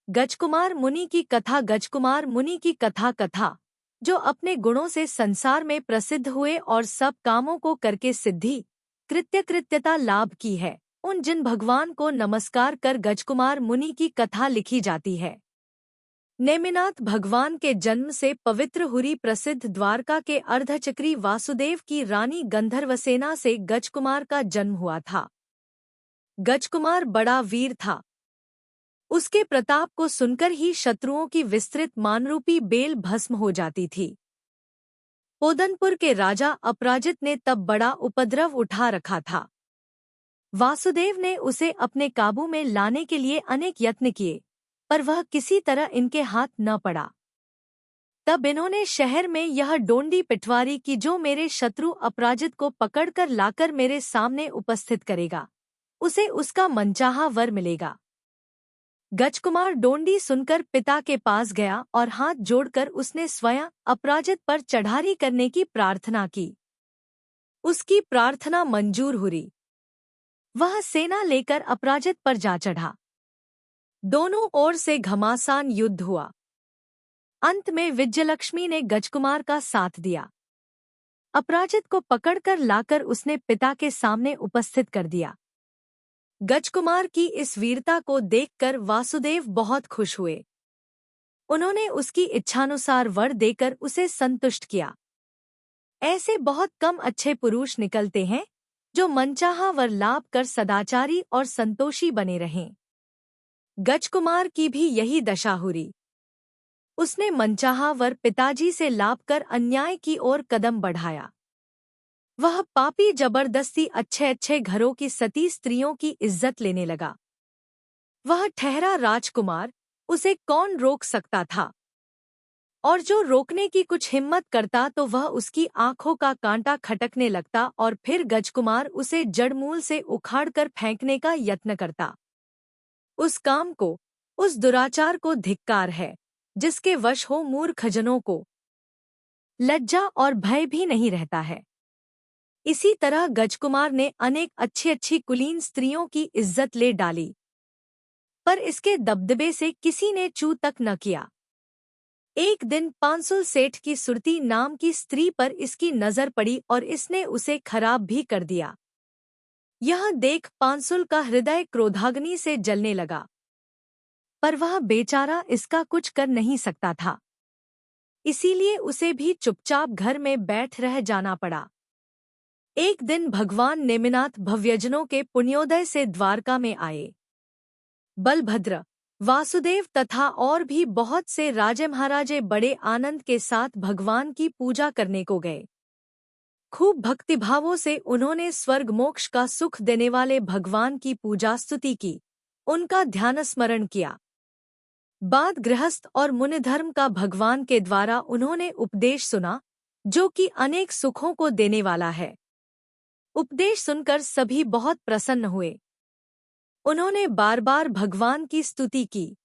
गजकुमार मुनि की कथा। गजकुमार मुनि की कथा जो अपने गुणों से संसार में प्रसिद्ध हुए और सब कामों को करके सिद्धि कृत्यता लाभ की है, उन जिन भगवान को नमस्कार कर गजकुमार मुनि की कथा लिखी जाती है। नेमिनाथ भगवान के जन्म से पवित्र हुरी प्रसिद्ध द्वारका के अर्धचक्री वासुदेव की रानी गंधर्वसेना से गजकुमार का जन्म हुआ था। गजकुमार बड़ा वीर था। उसके प्रताप को सुनकर ही शत्रुओं की विस्तृत मानरूपी बेल भस्म हो जाती थी। पोदनपुर के राजा अपराजित ने तब बड़ा उपद्रव उठा रखा था। वासुदेव ने उसे अपने काबू में लाने के लिए अनेक यत्न किए, पर वह किसी तरह इनके हाथ न पड़ा। तब इन्होंने शहर में यह डोंडी पिटवारी की, जो मेरे शत्रु अपराजित को पकड़कर लाकर मेरे सामने उपस्थित करेगा, उसे उसका मनचाहा वर मिलेगा। गजकुमार डोंडी सुनकर पिता के पास गया और हाथ जोड़कर उसने स्वयं अपराजित पर चढ़ाई करने की प्रार्थना की। उसकी प्रार्थना मंजूर हुई। वह सेना लेकर अपराजित पर जा चढ़ा। दोनों ओर से घमासान युद्ध हुआ। अंत में विजयलक्ष्मी ने गजकुमार का साथ दिया। अपराजित को पकड़कर लाकर उसने पिता के सामने उपस्थित कर दिया। गजकुमार की इस वीरता को देखकर वासुदेव बहुत खुश हुए। उन्होंने उसकी इच्छानुसार वर देकर उसे संतुष्ट किया। ऐसे बहुत कम अच्छे पुरुष निकलते हैं जो मनचाहा वर लाभ कर सदाचारी और संतोषी बने रहें। गजकुमार की भी यही दशा हुई। उसने मनचाहा वर पिताजी से लाभ कर अन्याय की ओर कदम बढ़ाया। वह पापी जबरदस्ती अच्छे घरों की सती स्त्रियों की इज्जत लेने लगा। वह ठहरा राजकुमार, उसे कौन रोक सकता था? और जो रोकने की कुछ हिम्मत करता तो वह उसकी आंखों का कांटा खटकने लगता और फिर गजकुमार उसे जड़मूल से उखाड़कर फेंकने का यत्न करता। उस काम को, उस दुराचार को धिक्कार है, जिसके वश हो मूर्खजनों को लज्जा और भय भी नहीं रहता है। इसी तरह गजकुमार ने अनेक अच्छी कुलीन स्त्रियों की इज्जत ले डाली, पर इसके दबदबे से किसी ने चू तक न किया। एक दिन पांसुल सेठ की सुरती नाम की स्त्री पर इसकी नजर पड़ी और इसने उसे खराब भी कर दिया। यह देख पांसुल का हृदय क्रोधाग्नि से जलने लगा, पर वह बेचारा इसका कुछ कर नहीं सकता था। इसीलिए उसे भी चुपचाप घर में बैठ रह जाना पड़ा। एक दिन भगवान नेमिनाथ भव्यजनों के पुण्योदय से द्वारका में आए। बलभद्र, वासुदेव तथा और भी बहुत से राजे महाराजे बड़े आनंद के साथ भगवान की पूजा करने को गए। खूब भक्तिभावों से उन्होंने स्वर्ग मोक्ष का सुख देने वाले भगवान की पूजा स्तुति की, उनका ध्यान स्मरण किया। बाद गृहस्थ और मुनिधर्म का भगवान के द्वारा उन्होंने उपदेश सुना, जो कि अनेक सुखों को देने वाला है। उपदेश सुनकर सभी बहुत प्रसन्न हुए। उन्होंने बार बार भगवान की स्तुति की।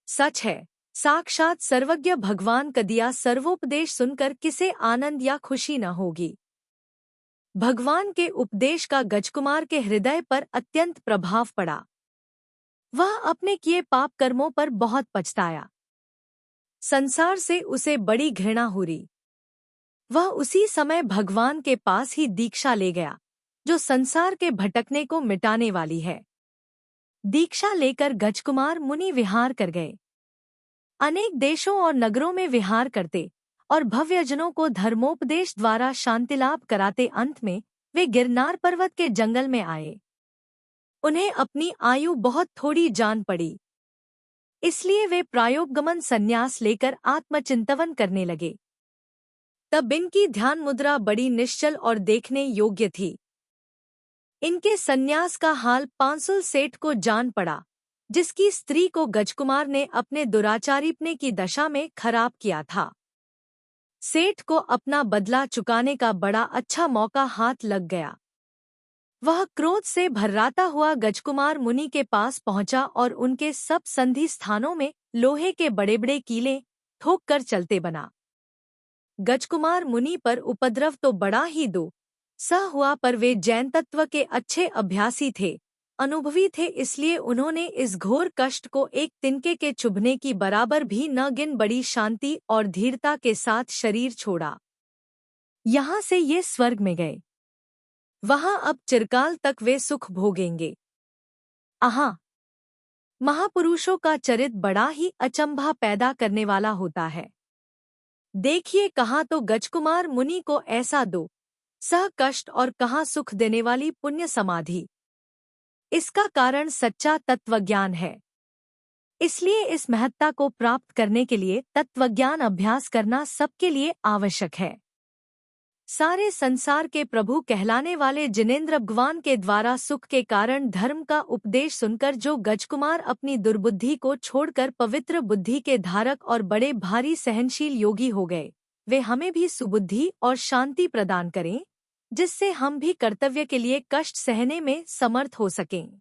सच है, साक्षात सर्वज्ञ भगवान का दिया सर्वोपदेश सुनकर किसे आनंद या खुशी न होगी। भगवान के उपदेश का गजकुमार के हृदय पर अत्यंत प्रभाव पड़ा। वह अपने किए पाप कर्मों पर बहुत पछताया। संसार से उसे बड़ी घृणा हुई। वह उसी समय भगवान के पास ही दीक्षा ले गया, जो संसार के भटकने को मिटाने वाली है। दीक्षा लेकर गजकुमार मुनि विहार कर गए। अनेक देशों और नगरों में विहार करते और भव्यजनों को धर्मोपदेश द्वारा शांतिलाभ कराते अंत में वे गिरनार पर्वत के जंगल में आए। उन्हें अपनी आयु बहुत थोड़ी जान पड़ी, इसलिए वे प्रायोगमन संन्यास लेकर आत्मचिंतन करने लगे। तब इनकी ध्यान मुद्रा बड़ी निश्चल और देखने योग्य थी। इनके संन्यास का हाल पांसुल सेठ को जान पड़ा, जिसकी स्त्री को गजकुमार ने अपने दुराचारीपने की दशा में खराब किया था। सेठ को अपना बदला चुकाने का बड़ा अच्छा मौका हाथ लग गया। वह क्रोध से भर्राता हुआ गजकुमार मुनि के पास पहुंचा और उनके सब संधि स्थानों में लोहे के बड़े बड़े कीले ठोक कर चलते बना। गजकुमार मुनि पर उपद्रव तो बड़ा ही दो सह हुआ, पर वे जैन तत्व के अच्छे अभ्यासी थे अनुभवी थे, इसलिए उन्होंने इस घोर कष्ट को एक तिनके के चुभने की बराबर भी न गिन बड़ी शांति और धीरता के साथ शरीर छोड़ा। यहाँ से ये स्वर्ग में गए। वहाँ अब चिरकाल तक वे सुख भोगेंगे। आहा! महापुरुषों का चरित्र बड़ा ही अचंभा पैदा करने वाला होता है। देखिए, कहाँ तो गजकुमार मुनि को ऐसा दो सह कष्ट और कहाँ सुख देने वाली पुण्य समाधि। इसका कारण सच्चा तत्वज्ञान है। इसलिए इस महत्ता को प्राप्त करने के लिए तत्वज्ञान अभ्यास करना सबके लिए आवश्यक है। सारे संसार के प्रभु कहलाने वाले जिनेंद्र भगवान के द्वारा सुख के कारण धर्म का उपदेश सुनकर जो गजकुमार अपनी दुर्बुद्धि को छोड़कर पवित्र बुद्धि के धारक और बड़े भारी सहनशील योगी हो गए, वे हमें भी सुबुद्धि और शांति प्रदान करें, जिससे हम भी कर्तव्य के लिए कष्ट सहने में समर्थ हो सकें।